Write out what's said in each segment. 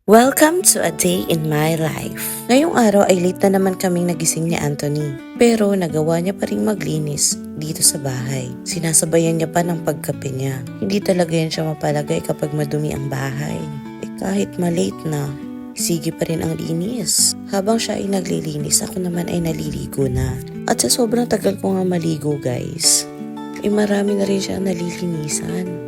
Welcome to a day in my life. Ngayong araw ay late na naman kaming nagising ni Anthony. Pero nagawa niya pa rin maglinis dito sa bahay. Sinasabayan niya pa ng pagkape niya. Hindi talaga yan siya mapalagay kapag madumi ang bahay. Kahit malate na, sige pa rin ang linis. Habang siya ay naglilinis, ako naman ay naliligo na. At sa sobrang tagal ko nga maligo guys, marami na rin siya nalilinisan.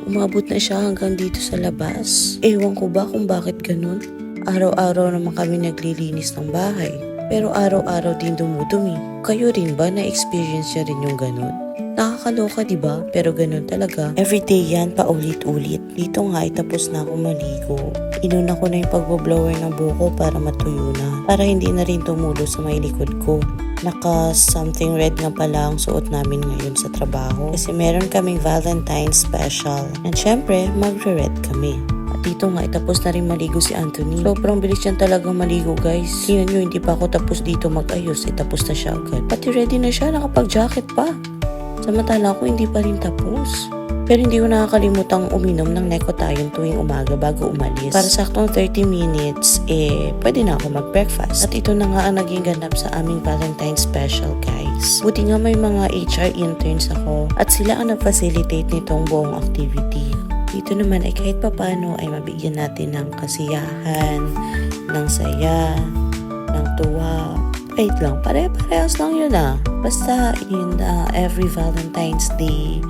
Umabot na siya hanggang dito sa labas. Ewan ko ba kung bakit ganun? Araw-araw naman kami naglilinis ng bahay. Pero araw-araw din dumudumi. Kayo rin ba na-experience niya rin yung ganun? Nakakaloka diba? Pero ganun talaga. Everyday yan, paulit-ulit. Dito nga ay tapos na ako maligo. Inuna ko na yung pagboblower ng buhok para matuyo na. Para hindi na rin tumulo sa may likod ko. Naka something red nga pala ang suot namin ngayon sa trabaho. Kasi meron kaming Valentine's special. And syempre, magre-red kami. At dito nga, tapos na rin maligo si Anthony. Sobrang bilis yan talagang maligo guys. Tingnan nyo, hindi pa ako tapos dito mag-ayos. Tapos na siya agad. Pati ready na siya, nakapag-jacket pa. Samantala ako hindi pa rin tapos. Pero hindi ko nakakalimutang uminom ng Necotayon tuwing umaga bago umalis. Para saktong 30 minutes, pwede na ako mag-breakfast. At ito na nga ang naging ganap sa aming Valentine's special, guys. Buti nga may mga HR interns ako at sila ang nag-facilitate nitong buong activity. Dito naman ay kahit papano ay mabigyan natin ng kasiyahan, ng saya, ng tuwa. Wait lang, pare-parehas lang yun Basta yun every Valentine's Day,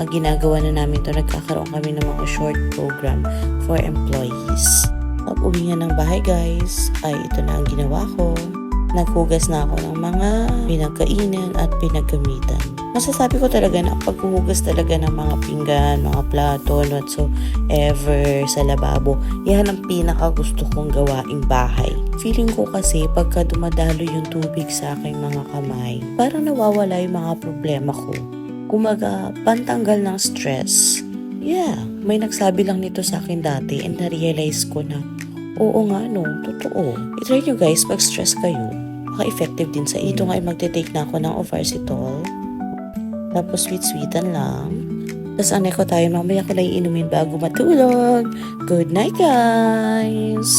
ginagawa na namin to. Nagkakaroon kami ng mga short program for employees. Pag uwi nga ng bahay guys, ay ito na ang ginawa ko. Naghugas na ako ng mga pinagkainan at pinagkamitan. Masasabi ko talaga na paghuhugas talaga ng mga pinggan, mga plato, whatsoever sa lababo, yan ang pinakagusto kong gawaing bahay. Feeling ko kasi pagka dumadalo yung tubig sa aking mga kamay, parang nawawala yung mga problema ko. Kumaga, pantanggal ng stress. Yeah, may nagsabi lang nito sa akin dati and na-realize ko na, oo nga totoo. I-try nyo guys, pag stress kayo, maka-effective din sa ito nga ay magte-take na ako ng Ovarsitol. Tapos sweet-sweetan lang. Tapos anay ko tayo, mamaya ko lang iinumin bago matulog. Good night guys!